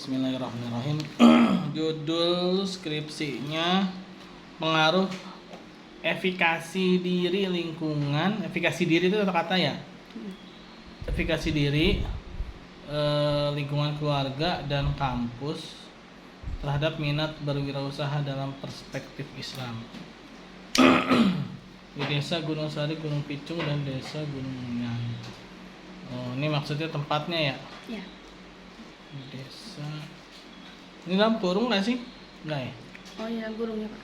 Bismillahirrahmanirrahim. Judul skripsinya pengaruh efikasi diri lingkungan. Efikasi diri itu kata ya. Efikasi diri lingkungan keluarga dan kampus terhadap minat berwirausaha dalam perspektif Islam. Di Desa Gunung Sari, Gunung Picung, dan Desa Gunung Munyan. Oh, ini maksudnya tempatnya ya? Ya. Desa. Ini dalam kurung nggak sih? Nggak ya? Oh iya, dalam kurung ya Pak.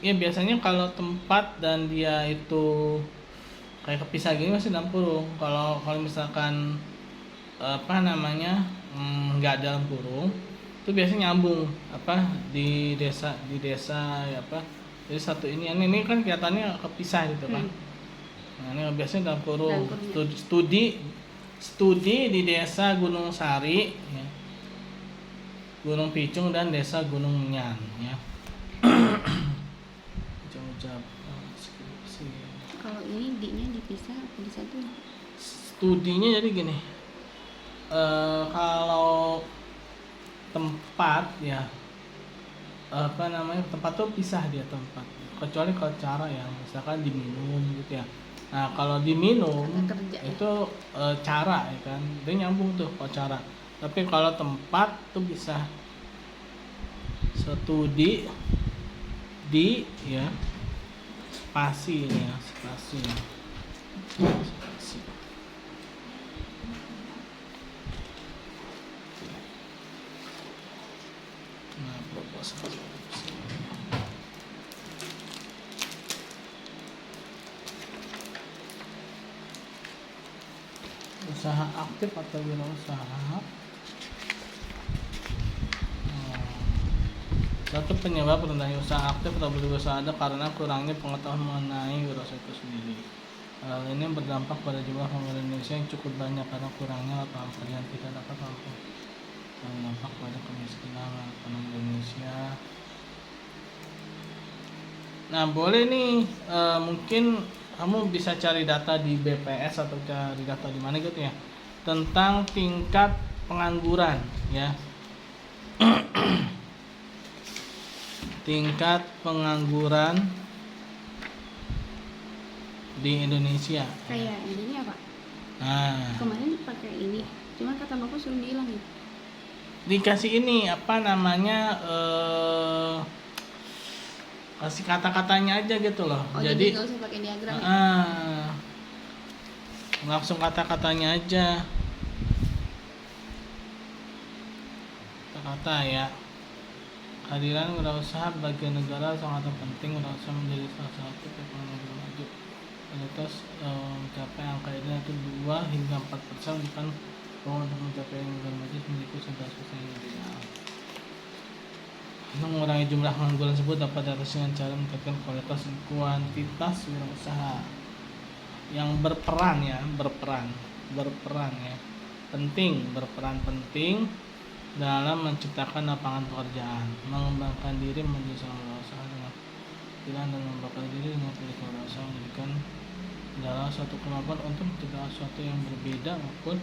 Ya biasanya kalau tempat dan dia itu kayak kepisah gini masih dalam kurung. Kalau misalkan nggak dalam kurung, itu biasanya nyambung di desa ya Jadi satu ini kan kelihatannya kepisah gitu kan. Nah ini biasanya dalam kurung. Studi di Desa Gunung Sari, ya. Gunung Picung, dan Desa Gunung Munyan, ya. Jawab skripsi. Kalau ini D-nya dipisah atau disatuin? Studinya jadi gini. Kalau tempat ya tempat tuh pisah dia tempat. Kecuali kalau cara ya misalkan diminum gitu ya. Nah kalau diminum itu cara ya kan, dia nyambung tuh kalau cara. Tapi kalau tempat tuh bisa studi di ya spasi. Nah proposal. Usaha aktif atau wirausaha. Satu penyebab rendahnya usaha aktif atau berwirausaha ada karena kurangnya pengetahuan mengenai wirausaha itu sendiri. Hal ini berdampak pada jumlah pengangguran Indonesia yang cukup banyak karena kurangnya lapangan kerja yang tidak dapat mampu. Berdampak pada kemiskinan lapangan Indonesia. Nah boleh nih mungkin kamu bisa cari data di BPS atau cari data di mana gitu ya tentang tingkat pengangguran ya. Tingkat pengangguran di Indonesia. Kayak ini ya Pak. Nah, Kemarin pakai ini, cuma kata Bapak suruh dihilangin. Dikasih ini kasih kata-katanya aja gitu loh. Oh, jadi nggak usah pakai diagram ya? Langsung kata-katanya aja. Kata-kata ya. Kehadiran wirausaha bagi negara sangat penting. Wirausaha menjadi salah satu ekonomi maju. Kualitas mencapai angka ini itu 2 hingga 4% bukan untuk mencapai negara maju memiliki sosialisasi yang ideal. Mengurangi jumlah pengangguran tersebut dapat diatasi dengan cara meningkatkan kualitas dan kuantitas wirausaha yang berperan ya berperan penting dalam menciptakan lapangan pekerjaan, mengembangkan diri menjadi seorang wirausaha dengan pilihan dan mengembangkan diri dengan pendidikan wirausaha menjadikan adalah suatu kemampuan untuk menciptakan sesuatu yang berbeda maupun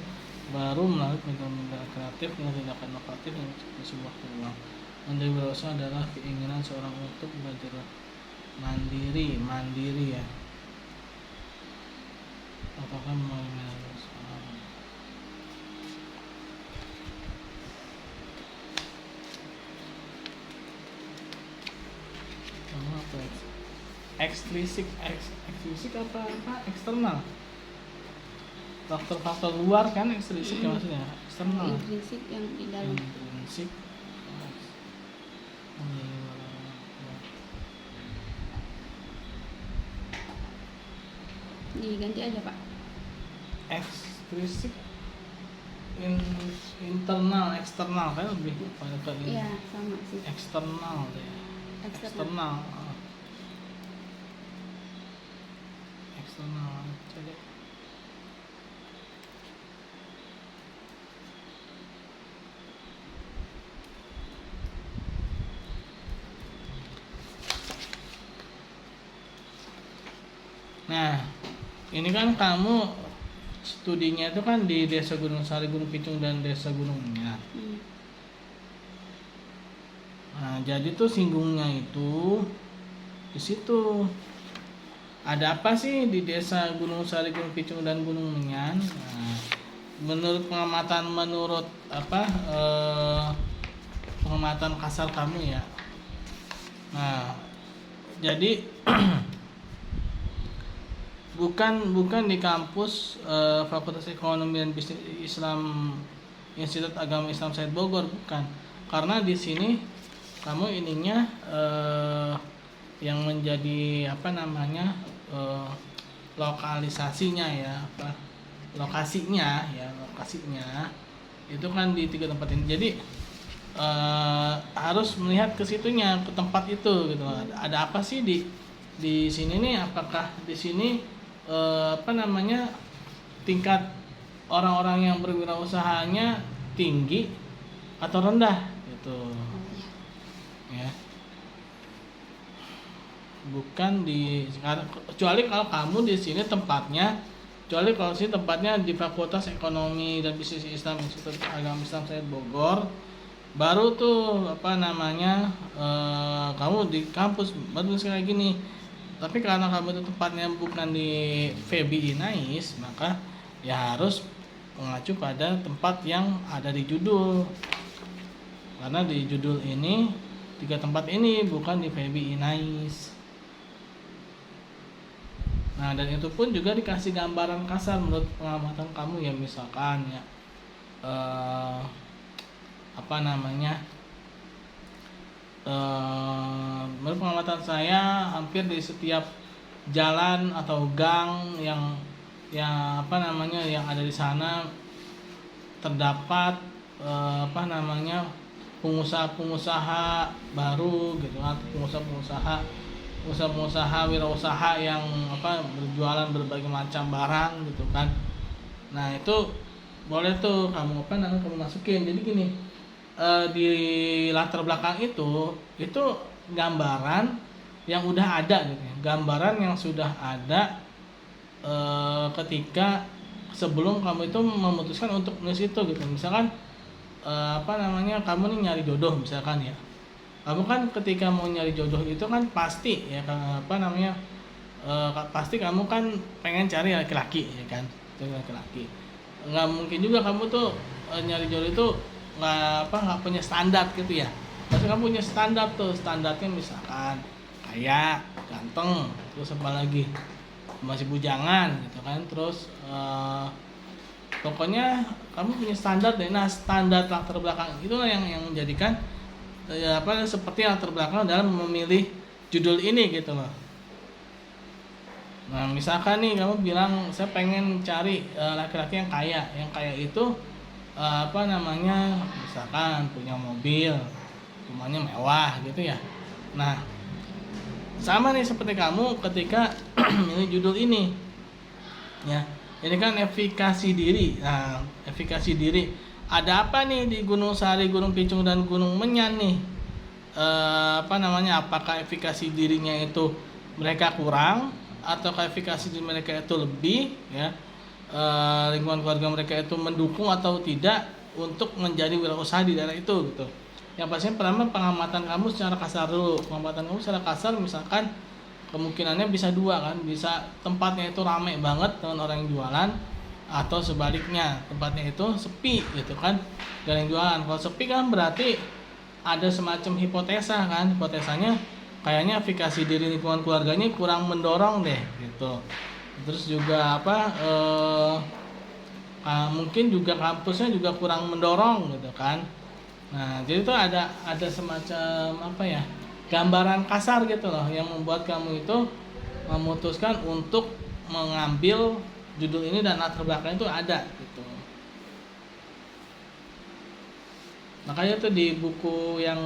baru melalui pemikiran kreatif dengan tindakan inovatif yang menciptakan sebuah peluang. Menjadi wirausaha adalah keinginan seorang untuk belajar mandiri ya. Apakah melalui wirausaha? Apa ekstrisik apa eksternal? Faktor luar kan ekstrisik ya maksudnya eksternal. Intrinsik yang di dalam. Intrinsik. Diganti aja Pak. Ekstrisik internal eksternal kan lebih pada ke ini. Iya sama sih. Eksternal deh. Eksternal. Jadi nah, ini kan kamu studinya itu kan di Desa Gunung Sari, Gunung Picung, dan Desa Gunung Munyan. Nah, jadi tuh singgungnya itu di situ. Ada apa sih di desa Gunung Sari, Gunung Picung dan Gunung Menyan? Nah, menurut pengamatan kasar kamu ya. Nah, jadi bukan di kampus Fakultas Ekonomi dan Bisnis Islam Institut Agama Islam Said Bogor, bukan. Karena di sini kamu ininya yang menjadi lokalisasinya ya, lokasinya itu kan di 3 tempat ini. Jadi harus melihat ke situnya, ke tempat itu gitu. Ada apa sih di sini nih? Apakah di sini tingkat orang-orang yang berwirausahanya tinggi atau rendah gitu ya. Bukan kecuali kalau kamu di sini tempatnya, di Fakultas Ekonomi dan Bisnis Islam Institut Agama Islam Said Bogor, baru tuh kamu di kampus baru kayak gini. Tapi karena kamu itu tempatnya bukan di Febi Inais, maka ya harus mengacu pada tempat yang ada di judul. Karena di judul ini 3 tempat ini bukan di Febi Inais. Nah, dan itu pun juga dikasih gambaran kasar menurut pengamatan kamu ya, misalkan ya menurut pengamatan saya hampir di setiap jalan atau gang yang ada di sana terdapat pengusaha-pengusaha baru gitu, atau pengusaha wirausaha yang berjualan berbagai macam barang gitu kan. Nah, itu boleh tuh kamu masukin. Jadi gini, di latar belakang itu gambaran yang udah ada gitu ya. Gambaran yang sudah ada ketika sebelum kamu itu memutuskan untuk menulis itu gitu. Misalkan kamu nih nyari jodoh misalkan ya. Kamu kan ketika mau nyari jodoh itu kan pasti ya pasti kamu kan pengen cari laki-laki ya kan. Cari laki-laki. Nggak mungkin juga kamu tuh nyari jodoh itu nggak punya standar gitu ya. Pasti kamu punya standar tuh, standarnya misalkan kaya, ganteng, terus apa lagi, masih bujangan gitu kan. Terus pokoknya kamu punya standar deh. Nah, standar latar belakang itulah yang menjadikan seperti latar belakang dalam memilih judul ini gitu loh. Nah, misalkan nih kamu bilang saya pengen cari laki-laki yang kaya. Yang kaya itu misalkan punya mobil, rumahnya mewah gitu ya. Nah, sama nih seperti kamu ketika milih judul ini ya. Ini kan efikasi diri. Nah, efikasi diri ada apa nih di Gunung Sari, Gunung Picung dan Gunung Menyan nih? Apakah efikasi dirinya itu mereka kurang atau efikasi diri mereka itu lebih ya? Lingkungan keluarga mereka itu mendukung atau tidak untuk menjadi wirausaha di daerah itu gitu. Yang pastinya pertama pengamatan kamu secara kasar dulu. Pengamatan kamu secara kasar misalkan kemungkinannya bisa 2 kan, bisa tempatnya itu ramai banget dengan orang yang jualan, atau sebaliknya tempatnya itu sepi gitu kan dengan yang jualan. Kalau sepi kan berarti ada semacam hipotesa kan, hipotesanya kayaknya efikasi diri lingkungan keluarganya kurang mendorong deh gitu. Terus juga mungkin juga kampusnya juga kurang mendorong gitu kan. Nah, jadi itu ada semacam gambaran kasar gitu loh yang membuat kamu itu memutuskan untuk mengambil judul ini dan latar belakang itu ada gitu. Makanya tuh di buku yang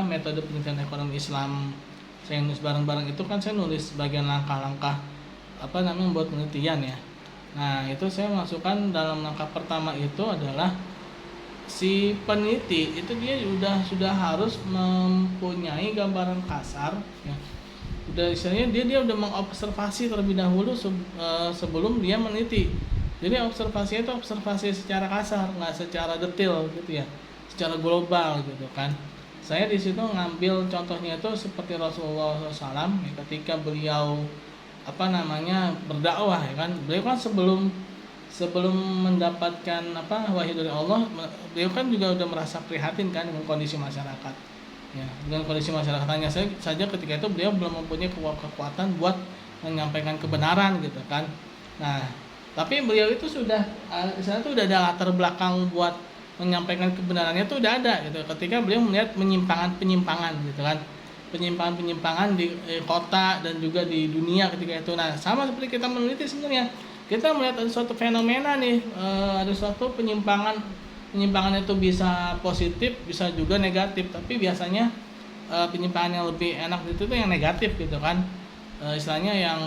metode penelitian ekonomi Islam saya nulis bareng-bareng itu kan saya nulis bagian langkah-langkah membuat penelitian ya. Nah, itu saya masukkan dalam langkah pertama itu adalah si peneliti itu dia sudah harus mempunyai gambaran kasar ya. Udah istilahnya dia udah mengobservasi terlebih dahulu sebelum dia meneliti. Jadi observasinya itu observasi secara kasar, nggak secara detail gitu ya, secara global gitu kan. saya di situ ngambil contohnya itu seperti Rasulullah SAW ketika beliau berdakwah ya kan. Beliau kan sebelum mendapatkan wahyu dari Allah, beliau kan juga udah merasa prihatin kan dengan kondisi masyarakat. Ya, dengan kondisi masyarakatnya saja ketika itu beliau belum mempunyai kekuatan buat menyampaikan kebenaran gitu kan. Nah, tapi beliau itu sudah udah ada latar belakang buat menyampaikan kebenarannya itu udah ada gitu. Ketika beliau melihat penyimpangan gitu kan. Penyimpangan di kota dan juga di dunia ketika itu. Nah, sama seperti kita meneliti sebenarnya. Kita melihat ada suatu fenomena nih, ada suatu penyimpangan itu bisa positif, bisa juga negatif, tapi biasanya penyimpangan yang lebih enak itu tuh yang negatif gitu kan, istilahnya yang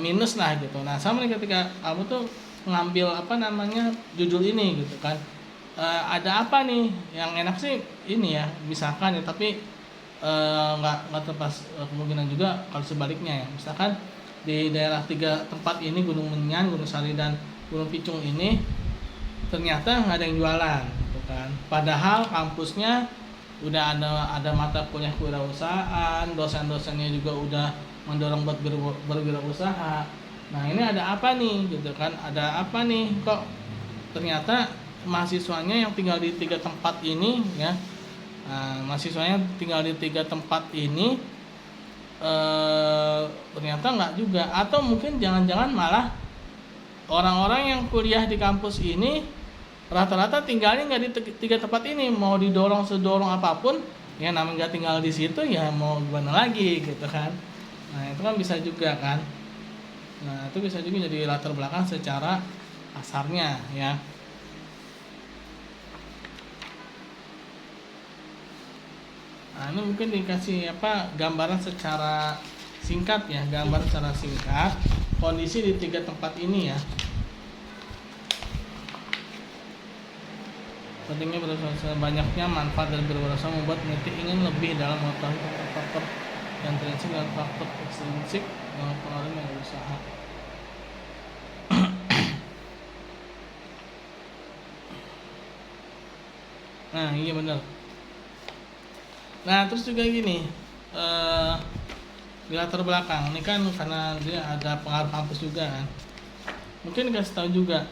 minus lah gitu. Nah sama nih ketika kamu tuh mengambil judul ini gitu kan, ada apa nih yang enak sih ini ya misalkan ya, tapi nggak terlepas kemungkinan juga kalau sebaliknya ya, misalkan di daerah 3 tempat ini, Gunung Menyan, Gunung Sari dan Gunung Picung ini ternyata nggak ada yang jualan gitu kan. Padahal kampusnya udah ada mata kuliah kewirausahaan, dosen-dosennya juga udah mendorong buat berwirausaha. Nah ini ada apa nih gitu kan, ada apa nih kok ternyata mahasiswanya yang tinggal di 3 tempat ini ya, mahasiswanya tinggal di 3 tempat ini ternyata nggak juga, atau mungkin jangan-jangan malah orang-orang yang kuliah di kampus ini rata-rata tinggalnya nggak di 3 tempat ini, mau didorong sedorong apapun ya namanya nggak tinggal di situ ya mau gimana lagi gitu kan. Nah itu kan bisa juga kan, nah itu bisa juga jadi latar belakang secara pasarnya ya. Nah ini mungkin dikasih gambaran secara singkat ya, gambaran secara singkat kondisi di 3 tempat ini ya. Pentingnya berusaha, banyaknya manfaat dan berwirausaha membuat peneliti ingin lebih dalam mengetahui faktor intrinsik dan faktor ekstrinsik yang mempengaruhi berusaha. Nah iya benar. Nah terus juga gini, di latar belakang ini kan karena dia ada pengaruh kampus juga kan, mungkin kasih tahu juga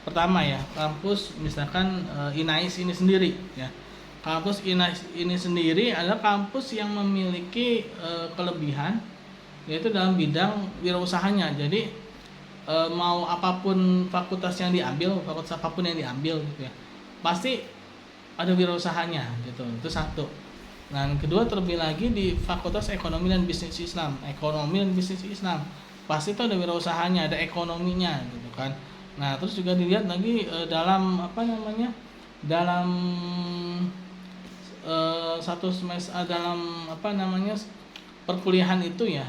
pertama ya, kampus misalkan INAIS ini sendiri ya. Kampus INAIS ini sendiri adalah kampus yang memiliki kelebihan yaitu dalam bidang wirausahanya. Jadi mau apapun fakultas yang diambil, fakultas apapun yang diambil gitu ya, pasti ada wirausahanya gitu. Itu satu. Nah, kedua terlebih lagi di Fakultas Ekonomi dan Bisnis Islam. Ekonomi dan Bisnis Islam pasti itu ada wirausahanya, ada ekonominya gitu kan. Nah, terus juga dilihat lagi dalam dalam satu semester dalam perkuliahan itu ya.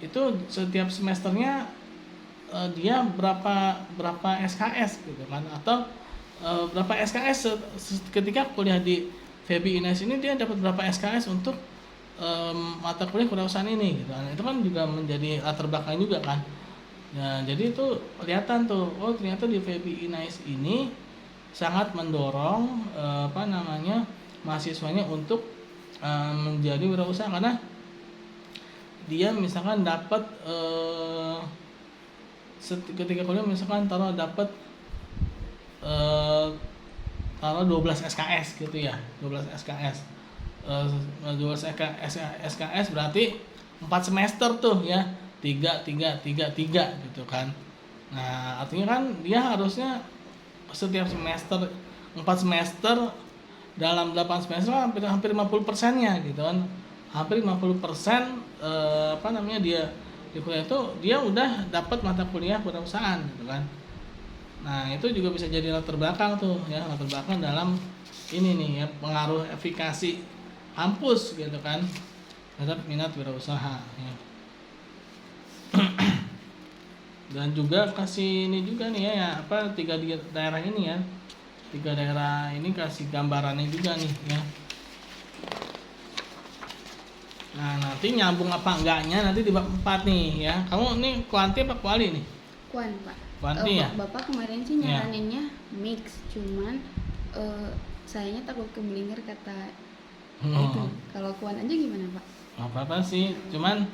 Itu setiap semesternya dia berapa SKS gitu kan, atau berapa SKS ketika kuliah di FEB INAIS ini dia dapat berapa SKS untuk mata kuliah kewirausahaan ini gitu. Nah, itu kan juga menjadi latar belakang juga kan. Nah, jadi itu kelihatan tuh, oh ternyata di FEB INAIS ini sangat mendorong mahasiswanya untuk menjadi wirausaha, karena dia misalkan dapat ketika kuliah misalkan dapat 12 SKS gitu ya, 12 SKS 12 SKS berarti 4 semester tuh ya, 3 gitu kan. Nah artinya kan dia harusnya setiap semester 4 semester dalam 8 semester hampir 50%-nya gitu kan, hampir 50% dia di kuliah itu dia udah dapat mata kuliah kewirausahaan gitu kan. Nah itu juga bisa jadi latar belakang tuh ya, latar belakang dalam ini nih ya, pengaruh efikasi kampus gitu kan terhadap minat wirausaha ya. Dan juga kasih ini juga nih ya, 3 daerah ini ya, 3 daerah ini kasih gambarannya juga nih ya. Nah nanti nyambung apa enggaknya nanti di bab 4 nih ya. Kamu nih kuanti apa kuali nih? Kuan Pak. Kuanti ya? Bapak kemarin sih nyaraninnya mix, cuman sayanya takut keblinger kata itu. Oh, Kalau kuan aja gimana Pak? nggak apa-apa sih, cuman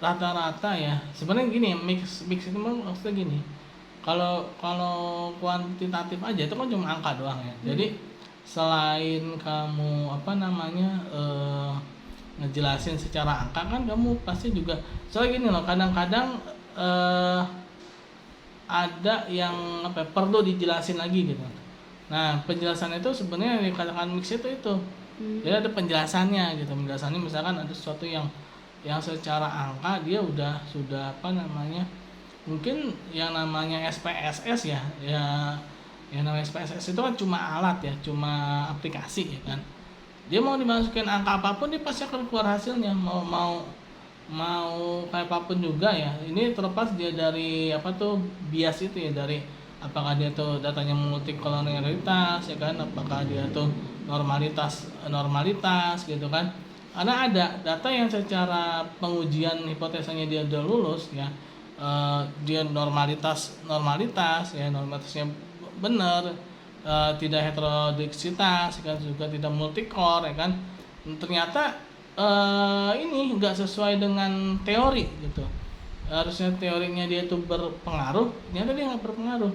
rata-rata ya. Sebenarnya gini, mix itu maksudnya gini. Kalau kalau kuantitatif aja itu kan cuma angka doang ya. Jadi selain kamu apa namanya ngejelasin secara angka kan kamu pasti juga soalnya gini loh kadang-kadang eh, ada yang apa ya, perlu dijelasin lagi gitu. Nah penjelasan itu sebenarnya yang dikatakan mix itu. Jadi ada penjelasannya gitu. Penjelasannya misalkan ada sesuatu yang secara angka dia udah sudah apa namanya mungkin yang namanya SPSS ya yang namanya SPSS itu kan cuma alat ya cuma aplikasi ya kan dia mau dimasukin angka apapun dia pasti akan keluar hasilnya mau mau mau kayak apapun juga ya ini terlepas dia dari apa tuh bias itu ya dari apakah dia tuh datanya multikolonialitas ya kan apakah dia tuh normalitas gitu kan karena ada data yang secara pengujian hipotesanya dia udah lulus ya dia normalitasnya benar tidak heterodiksitas kan juga tidak multicore ya kan ternyata ini enggak sesuai dengan teori gitu harusnya teorinya dia itu berpengaruh ternyata dia nggak berpengaruh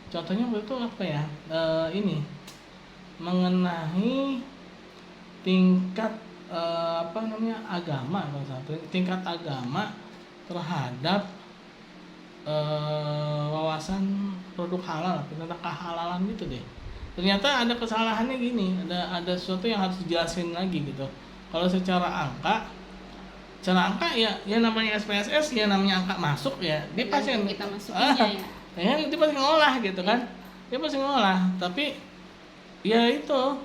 contohnya waktu itu apa ya ini mengenai tingkat apa namanya agama tingkat agama terhadap wawasan produk halal tentang kehalalan gitu deh ternyata ada kesalahannya gini ada sesuatu yang harus dijelasin lagi gitu kalau secara angka ya namanya SPSS ya namanya angka masuk ya dia pasti kita masukinnya ya dia pasti ngolah gitu kan dia pasti ngolah tapi ya itu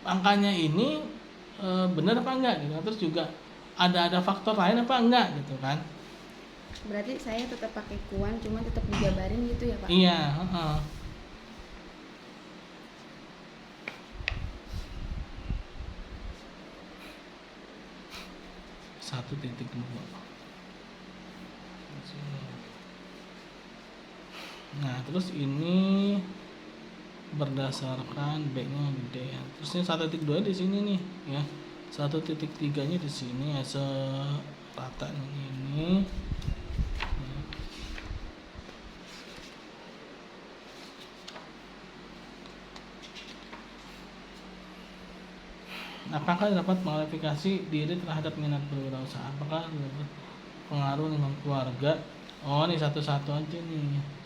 angkanya ini benar apa enggak gitu terus juga ada faktor lain apa enggak gitu kan berarti saya tetap pakai kuan cuma tetap dijabarin gitu ya Pak? Iya 1.2 nah terus ini berdasarkan B-nya gede ya. Terus ini 1.2 di sini nih ya. 1.3-nya di sini ya serata ini. Apakah dapat mengklarifikasi diri terhadap minat berwirausaha? Apakah dapat pengaruh dengan keluarga? Oh, ini satu-satu aja nih.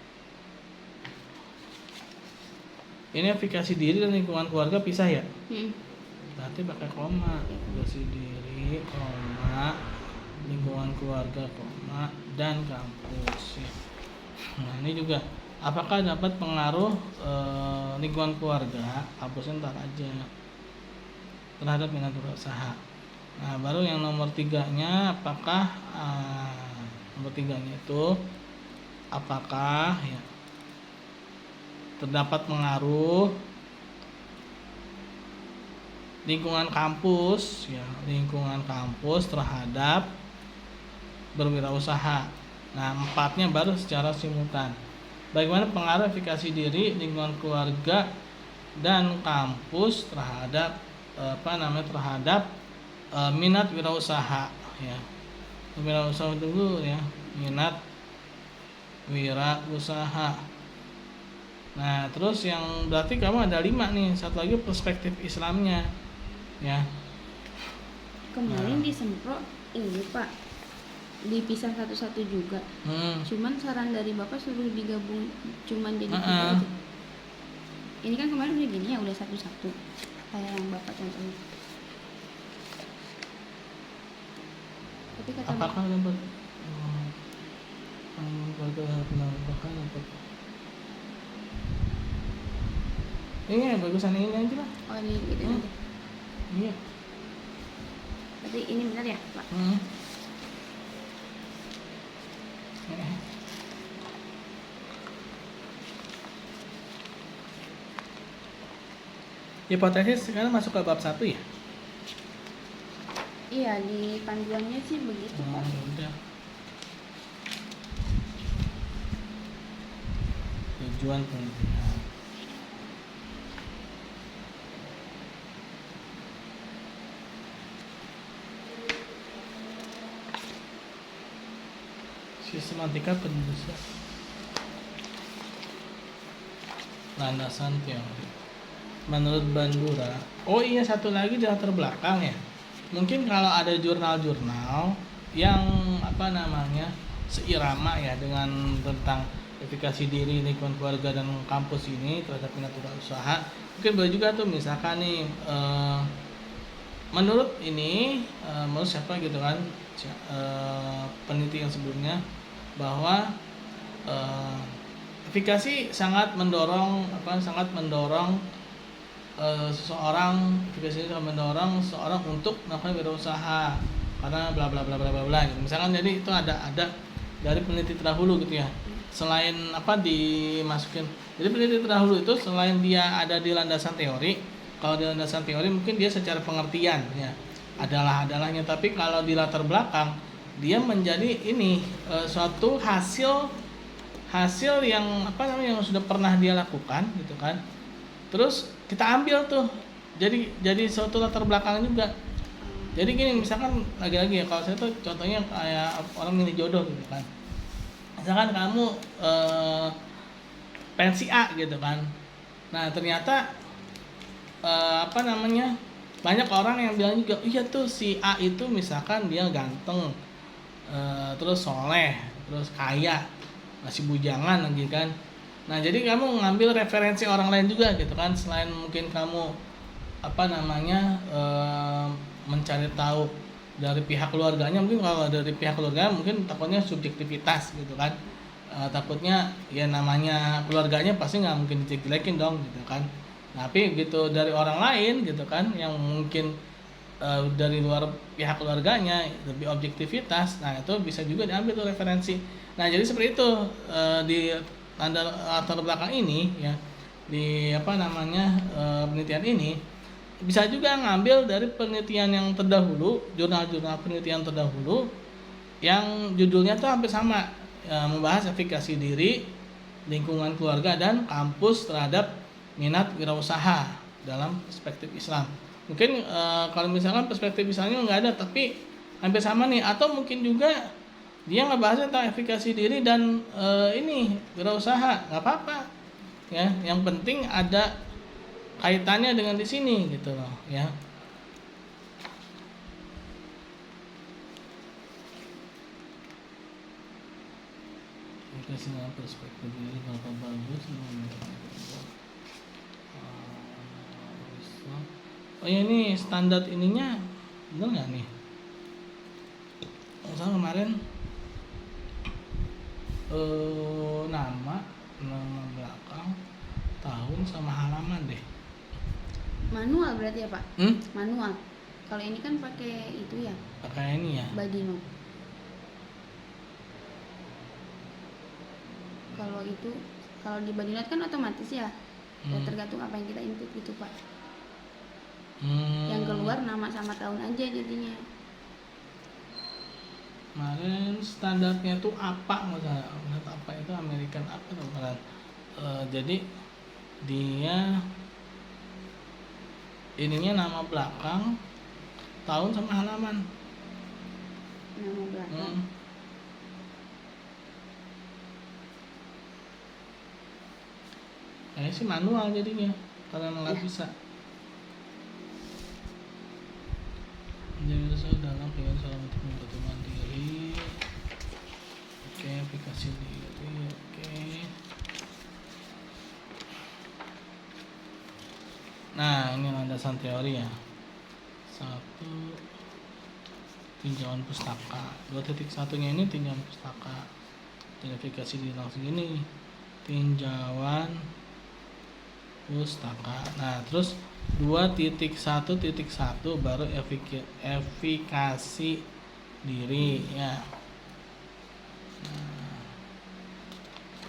Ini aplikasi diri dan lingkungan keluarga pisah ya? Berarti pakai koma. Aplikasi diri, koma, lingkungan keluarga, koma, dan kampus ya. Nah, ini juga apakah dapat pengaruh lingkungan keluarga? Kampusnya ntar aja terhadap minat berusaha. Nah, baru yang nomor 3-nya apakah nomor 3-nya itu apakah ya terdapat pengaruh lingkungan kampus ya lingkungan kampus terhadap berwirausaha. Nah, 4-nya baru secara simultan. Bagaimana pengaruh efikasi diri lingkungan keluarga dan kampus terhadap terhadap minat wirausaha ya. Wirausaha dulu ya, minat wirausaha. Nah, terus yang berarti kamu ada 5 nih. Satu lagi perspektif Islamnya ya. Kemarin disemprot ini Pak dipisah satu-satu juga. Cuman saran dari Bapak suruh digabung cuman jadi 3 aja. Ini kan kemarin udah gini ya udah satu-satu kayak yang Bapak contohnya. Tapi kata apakah dapat penambahan apa? Ini bagusan ini aja lah. Oh ini gitu aja. Iya. Berarti ini benar ya Pak? Hipotesis sekarang masuk ke bab 1 ya? Iya di panduannya sih begitu Pak. Udah. Tujuan penelitian. sistematika penjelasan landasan teori. Menurut Bandura, oh iya satu lagi di latar belakang ya. Mungkin kalau ada jurnal-jurnal yang seirama ya dengan tentang efikasi diri, lingkungan keluarga dan kampus ini terhadap minat usaha, mungkin boleh juga tuh misalkan nih menurut siapa gitu kan, peneliti yang sebelumnya bahwa efikasi sangat mendorong seseorang untuk melakukan wirausaha karena bla bla bla bla bla bla gitu. Misalkan jadi itu ada dari peneliti terdahulu gitu ya. Selain dimasukin. Jadi peneliti terdahulu itu selain dia ada di landasan teori, kalau di landasan teori mungkin dia secara pengertian ya adalahnya, tapi kalau di latar belakang dia menjadi suatu hasil yang yang sudah pernah dia lakukan gitu kan. Terus kita ambil tuh jadi suatu latar belakang juga. Jadi gini, misalkan lagi-lagi ya, kalau saya tuh contohnya kayak orang milih jodoh gitu kan. Misalkan kamu pensi A gitu kan. Nah ternyata banyak orang yang bilang juga, iya tuh si A itu misalkan dia ganteng, terus soleh, terus kaya, masih bujangan lagi kan. Nah jadi kamu ngambil referensi orang lain juga gitu kan, selain mungkin kamu mencari tahu dari pihak keluarganya. Mungkin kalau dari pihak keluarga mungkin takutnya subjektivitas gitu kan, takutnya ya namanya keluarganya pasti nggak mungkin dijelekin dong gitu kan. Tapi gitu dari orang lain gitu kan yang mungkin dari luar pihak keluarganya lebih objektivitas, nah itu bisa juga diambil tuh referensi. Nah jadi seperti itu di latar belakang ini ya, di penelitian ini bisa juga ngambil dari penelitian yang terdahulu, jurnal-jurnal penelitian terdahulu yang judulnya tuh hampir sama, membahas efikasi diri, lingkungan keluarga dan kampus terhadap minat wirausaha dalam perspektif Islam. Mungkin kalau misalkan perspektif Islamnya nggak ada, tapi hampir sama nih. Atau mungkin juga dia ngebahas tentang efikasi diri dan wirausaha, nggak apa-apa ya. Yang penting ada kaitannya dengan di sini gitu loh ya. Efikasi dalam perspektif diri berapa bagus. Oh ya, ini standar ininya bener nggak nih? Misalnya kemarin nama belakang, tahun sama halaman deh. Manual berarti ya Pak? Manual. Kalau ini kan pakai itu ya? Pakai ini ya? Badino. Kalau di Badino kan otomatis ya? Ya tergantung apa yang kita input gitu Pak. Yang keluar nama sama tahun aja jadinya. Kemarin standarnya tuh apa misalnya? Apa itu American apa tuh kemarin? Jadi dia ininya nama belakang, tahun sama halaman. Nama belakang. Kayaknya sih manual jadinya, karena nggak bisa. Jadi saya dalam kegiatan salah untuk membantu mandiri. Oke, aplikasi diri. Oke. Nah, ini landasan teori ya. 1, tinjauan pustaka. 2.1-nya ini tinjauan pustaka. Verifikasi diri langsung ini tinjauan pustaka. Nah, terus 2.1.1 baru efikasi diri ya. Nah,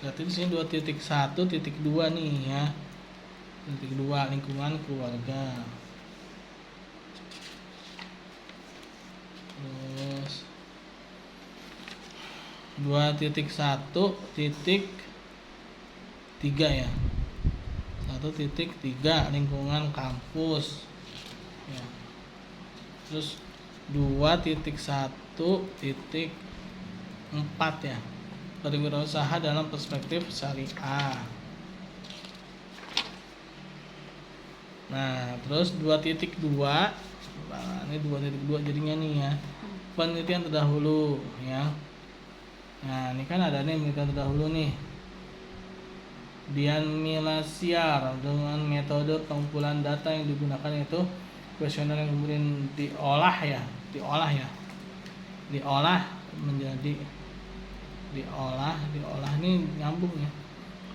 berarti di sini 2.1.2 nih ya. 2 lingkungan keluarga. Terus 2.1.3 ya. 1.3 lingkungan kampus ya. Terus 2.1.4 ya, berwirausaha dalam perspektif syariah. Nah, terus 2.2. Nah, ini 2.2 jadinya nih ya. Penelitian terdahulu ya. Nah, ini kan ada nih penelitian terdahulu nih. Dian Milasiar dengan metode pengumpulan data yang digunakan itu kuesioner yang kemudian diolah menjadi diolah ini nyambung ya,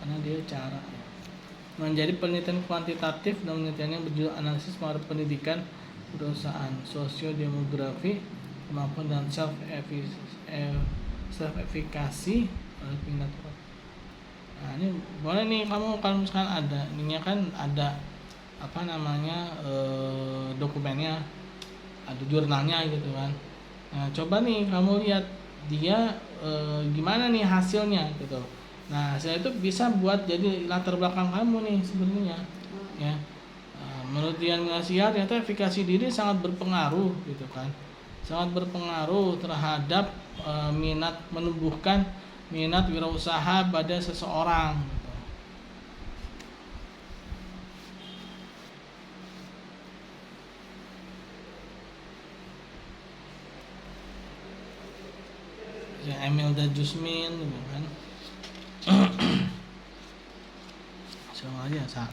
karena dia cara menjadi penelitian kuantitatif dan penelitiannya berjudul analisis pengaruh pendidikan perusahaan, sosiodemografi, kemampuan dan self efficacy oleh minat. Nah, ini boleh nih kamu kalau misalkan ada ininya kan ada dokumennya, ada jurnalnya gitu kan. Nah, coba nih kamu lihat dia gimana nih hasilnya gitu. Nah, hasil itu bisa buat jadi latar belakang kamu nih sebenarnya ya. Menurut Dian Milasiar ternyata efikasi diri sangat berpengaruh gitu kan. Sangat berpengaruh terhadap menumbuhkan minat wirausaha pada seseorang gitu. Ya, Emil dan Jusmin gitu kan. Sama aja 1,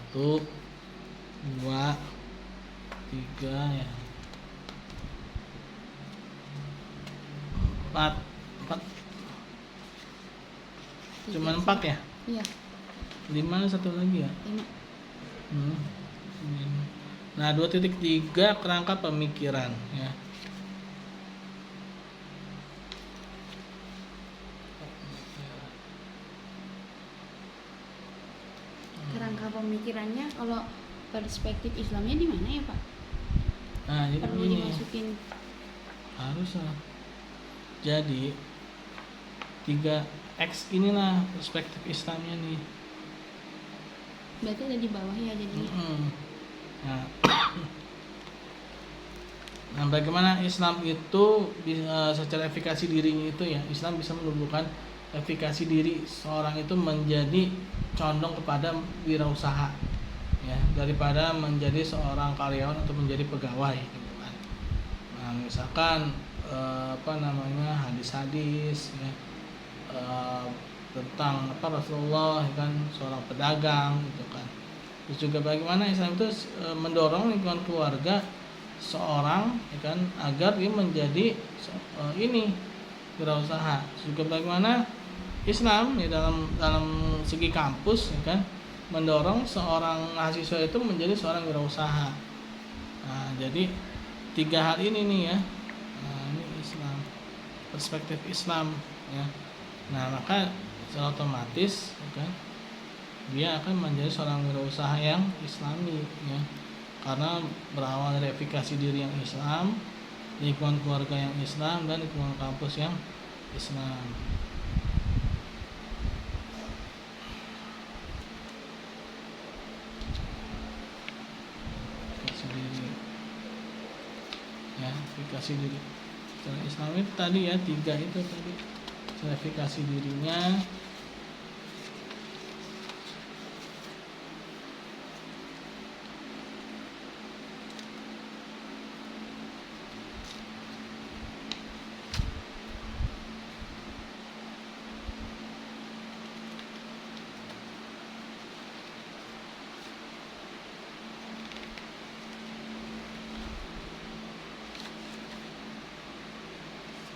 2, 3 ya. 4 Cuman 4 ya? Iya. 5 satu lagi ya? 5. Nah, 2.3 kerangka pemikiran ya. Kerangka pemikirannya kalau perspektif Islamnya di mana ya Pak? Nah, jadi perlu begini, dimasukin. harus lah. Jadi 3X inilah perspektif Islamnya nih. Berarti ada di bawah ya jadinya. Nah, bagaimana Islam itu bisa secara efikasi dirinya itu ya, Islam bisa menumbuhkan efikasi diri seorang itu menjadi condong kepada wirausaha ya, daripada menjadi seorang karyawan atau menjadi pegawai gitu kan. Nah, misalkan hadis-hadis ya, tentang Rasulullah kan seorang pedagang gitu kan. Terus juga bagaimana Islam itu mendorong lingkungan keluarga seorang ya kan agar dia menjadi wirausaha. Juga bagaimana Islam ya dalam segi kampus ya kan mendorong seorang mahasiswa itu menjadi seorang wirausaha. Nah, jadi 3 hal ini nih ya. Nah, ini Islam, perspektif Islam ya. Nah, maka secara otomatis ya kan dia akan menjadi seorang wirausaha yang Islami ya. Karena berawal dari efikasi diri yang Islam, lingkungan keluarga yang Islam, dan lingkungan kampus yang Islam. Efikasi diri ya, efikasi diri secara Islam itu tadi ya, 3 itu tadi. Efikasi dirinya,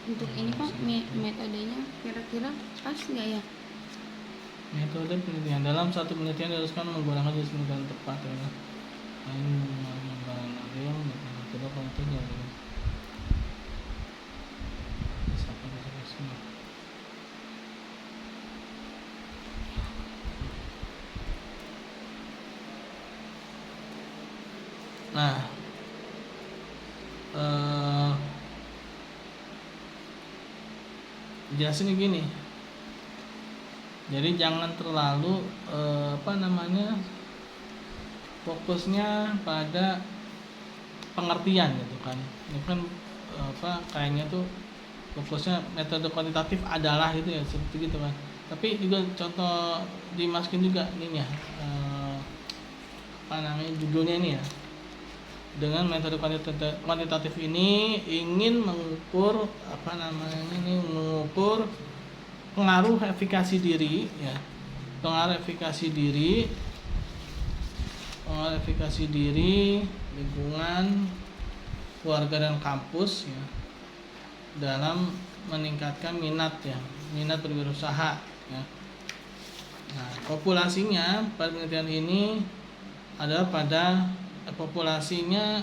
Untuk ini Pak, metodenya kira-kira pas nggak ya? metode penelitian dalam satu penelitian diharuskan menggunakan jenis penelitian tepat ya. Ini menggunakan yang metode penelitian ya. Nah, jelasin gini. Jadi jangan terlalu fokusnya pada pengertian gitu kan. Ini kan kayaknya tuh fokusnya metode kuantitatif adalah gitu ya, seperti gitu kan. Tapi juga contoh dimasukin juga ininya, apa namanya judulnya ini ya. Dengan metode kuantitatif ini ingin mengukur apa namanya ini, mengukur pengaruh efikasi diri ya, pengaruh efikasi diri, lingkungan, keluarga dan kampus ya, dalam meningkatkan minat berwirausaha ya. Nah, populasinya pada penelitian ini adalah pada populasinya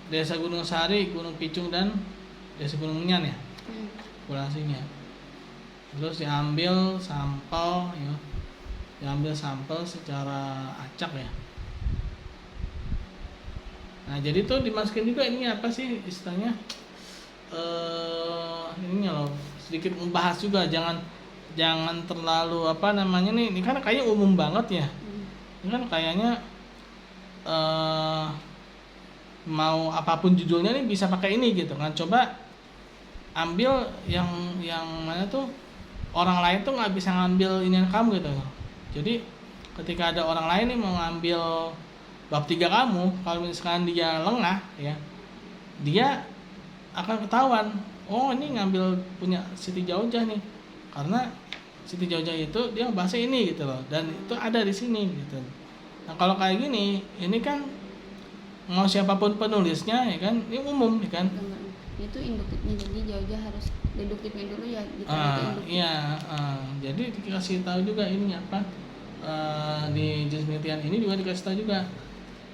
Desa Gunung Sari, Gunung Picung dan Desa Gunung Menyan ya. Populasinya. Terus diambil sampel secara acak ya. Nah, jadi tuh dimasukin juga ini apa sih istilahnya, ininya loh, sedikit membahas juga, jangan terlalu apa namanya nih, ini kan kayaknya umum banget ya. Ini kan kayaknya mau apapun judulnya nih bisa pakai ini gitu kan. Coba ambil yang mana tuh orang lain tuh nggak bisa ngambil ini kamu gitu. Jadi ketika ada orang lain nih mau ngambil bab 3 kamu, kalau misalkan dia lengah ya, dia akan ketahuan, oh ini ngambil punya Siti Jaujah nih, karena Siti Jaujah itu dia bahasa ini gitu loh, dan itu ada di sini gitu. Nah kalau kayak gini, ini kan mau siapapun penulisnya ya kan, ini umum ya kan. Itu induktifnya, jadi Jaujah harus deduktifnya dulu ya ditarik induktif. Iya, jadi dikasih tahu juga ini apa, di jenis penelitian ini juga dikasih tahu juga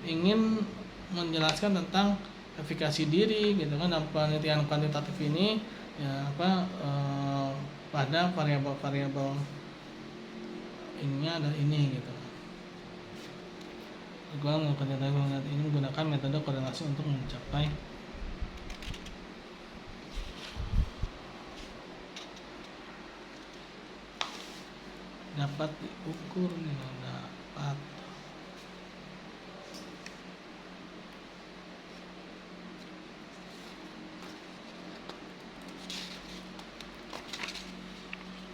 ingin menjelaskan tentang efikasi diri gitu kan, dalam penelitian kuantitatif ini ya apa, pada variabel ininya ada ini gitu. Gua ini menggunakan metode korelasi untuk mencapai dapat diukur nih, dapat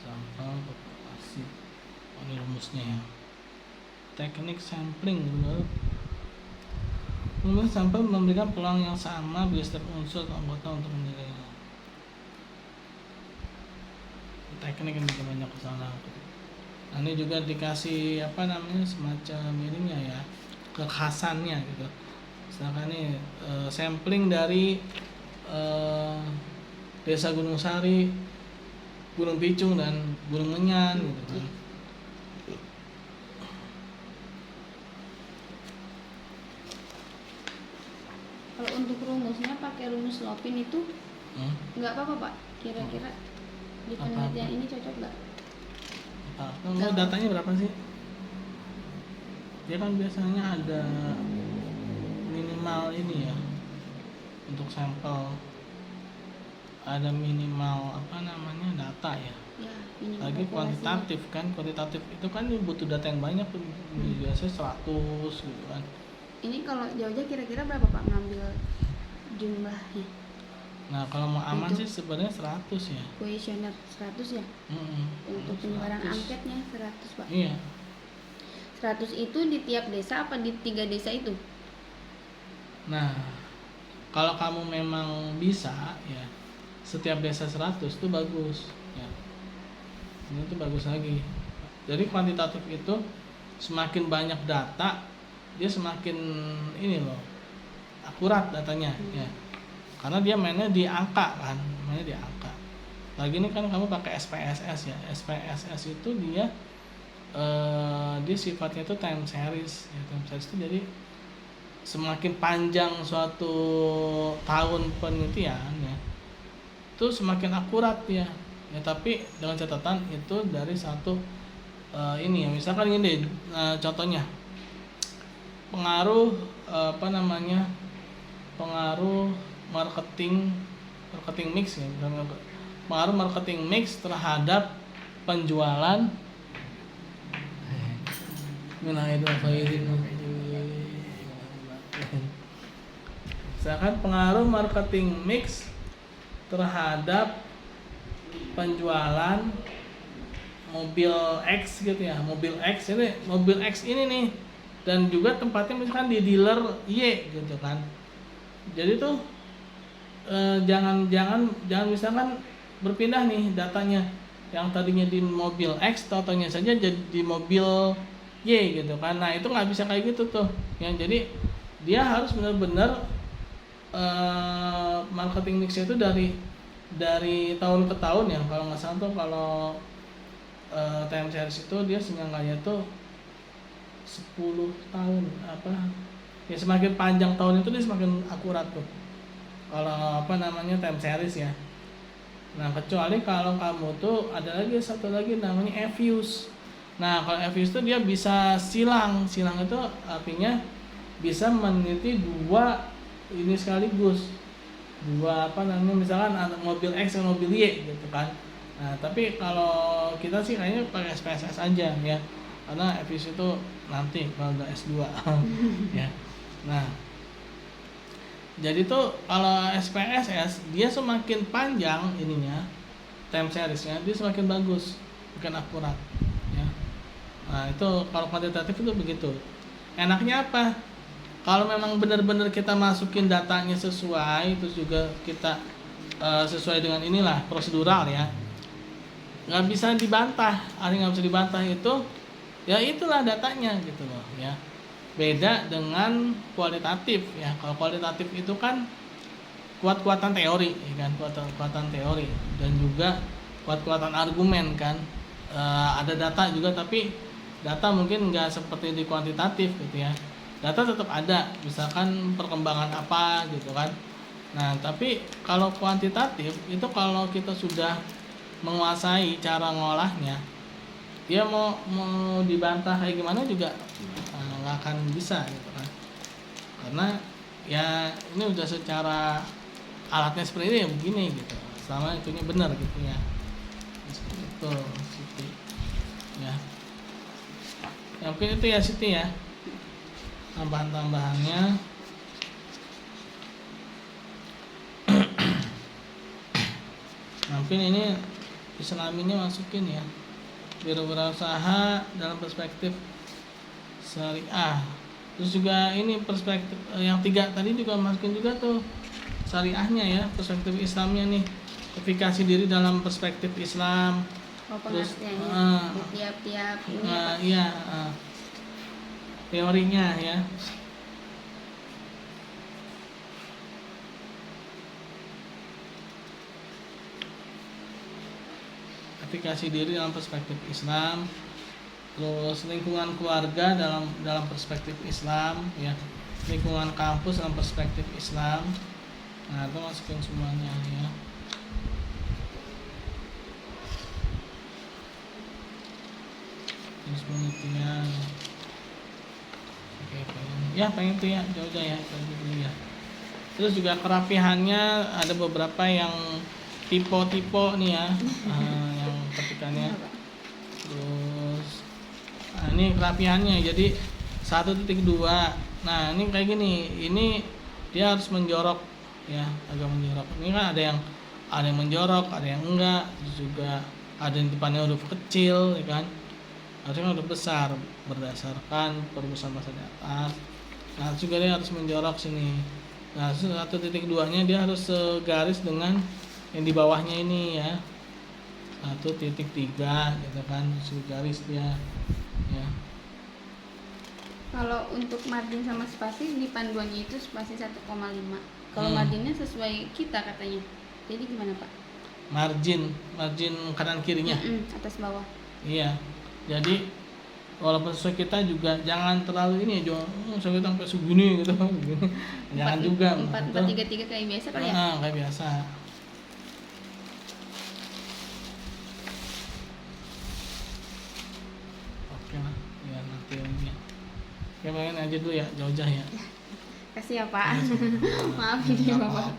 sampel populasi. Ini rumusnya ya. Teknik sampling benar. Kemudian sampel memberikan peluang yang sama bagi setiap unsur atau anggota untuk menilainya. Teknik yang juga banyak kesalahan. Nah, ini juga dikasih apa namanya semacam ininya ya, kekhasannya gitu. Misalkan nih sampling dari Desa Gunung Sari, Gunung Picung dan Gunung Menyan gitu kan. Kalau untuk rumusnya pakai rumus Lopin itu nggak apa-apa Pak, kira-kira di penelitian ini cocok nggak? Mau datanya berapa sih? Dia kan biasanya ada minimal ini ya, untuk sampel ada minimal apa namanya data ya. Ya, minimal Lagi kuantitatif kan, kuantitatif itu kan butuh data yang banyak tuh, biasanya 100 gitu kan. Ini kalau Jaujah kira-kira berapa Pak ngambil jumlahnya? Nah kalau mau aman sih sebenarnya 100 ya. Kuesioner 100 ya? Untuk penyebaran angketnya 100 Pak? Iya. 100 itu di tiap desa apa di 3 desa itu? Nah kalau kamu memang bisa ya, setiap desa 100 itu bagus ya. Ini tuh bagus lagi. Jadi kuantitatif itu semakin banyak data, dia semakin ini loh, akurat datanya ya. Karena dia mainnya di angka kan, mainnya di angka. Lagi ini kan kamu pakai SPSS ya. SPSS itu dia sifatnya itu time series ya. Time series itu jadi semakin panjang suatu tahun penelitian ya, itu semakin akurat ya. Ya tapi dengan catatan itu dari satu ini ya, misalkan ini contohnya pengaruh apa namanya, pengaruh marketing mix ya, pengaruh marketing mix terhadap penjualan misalkan pengaruh marketing mix terhadap penjualan mobil X gitu ya, mobil X ini nih, dan juga tempatnya misalkan di dealer Y gitu kan. Jadi tuh jangan misalkan berpindah nih datanya, yang tadinya di mobil X totonya saja jadi di mobil Y gitu kan. Nah itu nggak bisa kayak gitu tuh ya. Jadi dia harus benar-benar marketing mixnya itu dari tahun ke tahun ya. Kalau nggak salah tuh kalau time series itu dia seenggaknya tuh 10 tahun apa ya, semakin panjang tahun itu dia semakin akurat tuh kalau time series ya. Nah kecuali kalau kamu tuh ada lagi satu lagi namanya Evius. Nah kalau Evius tuh dia bisa silang itu artinya bisa meneliti dua ini sekaligus, dua misalkan mobil X dan mobil Y gitu kan. Nah tapi kalau kita sih kayaknya pakai SPSS aja ya, karena Evius itu nanti kalau udah S2 ya. Nah jadi tuh kalau SPSS dia semakin panjang ininya time seriesnya, dia semakin bagus, semakin akurat ya. Nah itu kalau kuantitatif itu begitu. Enaknya apa? Kalau memang benar-benar kita masukin datanya sesuai, terus juga kita sesuai dengan inilah prosedural ya, nggak bisa dibantah. Nggak bisa dibantah itu ya, itulah datanya gitu loh ya. Beda dengan kualitatif ya. Kalau kualitatif itu kan kuat-kuatan teori ya kan, kuat-kuatan teori dan juga kuat-kuatan argumen kan. Ada data juga, tapi data mungkin nggak seperti di kuantitatif gitu ya. Data tetap ada, misalkan perkembangan apa gitu kan. Nah tapi kalau kuantitatif itu kalau kita sudah menguasai cara ngolahnya, dia mau dibantah kayak gimana juga nggak akan bisa gitu kan. Karena ya ini udah secara alatnya seperti ini ya begini gitu, selama itunya benar gitu ya. Seperti itu Siti ya. Ya mungkin itu ya Siti ya, tambahan-tambahannya. Nah, mungkin ini Islaminya masukin ya, wirausaha dalam perspektif syariah. Terus juga ini perspektif yang 3 tadi juga masukin juga tuh syariahnya ya, perspektif Islamnya nih, efikasi diri dalam perspektif Islam. Terus tiap-tiap ini iya teorinya ya. Efikasi diri dalam perspektif Islam, terus lingkungan keluarga dalam perspektif Islam ya, lingkungan kampus dalam perspektif Islam. Nah itu masukin semuanya ya. Terus penelitian. Oke, pengen itu ya, jauh ya dulu ya. Terus juga kerapihannya ada beberapa yang tipe nih ya, yang ketikannya. Terus ini kerapihannya jadi 1.2. Nah ini kayak gini, ini dia harus menjorok ya, agak menjorok. Ini kan ada yang menjorok, ada yang enggak. Terus juga ada yang depannya huruf kecil ya kan, harusnya huruf besar berdasarkan perumusan bahasa di atas. Nah juga dia harus menjorok sini. Nah 1.2-nya dia harus segaris dengan yang di bawahnya ini ya, 1.3 gitu kan, segaris dia ya. Kalau untuk margin sama spasi di panduannya itu spasi 1,5. Kalau marginnya sesuai kita katanya. Jadi gimana Pak? Margin kanan kirinya? Atas bawah. Iya. Jadi walaupun sesuai kita juga jangan terlalu ini ya, sampai segini gitu. Jangan juga. 4-3-3 kayak biasa kali ya? Kayak biasa. Oke lah, ya nanti ini. Ya pengen aja dulu ya, jauh-jauh ya. Kasih ya Pak. Maaf ini Bapak.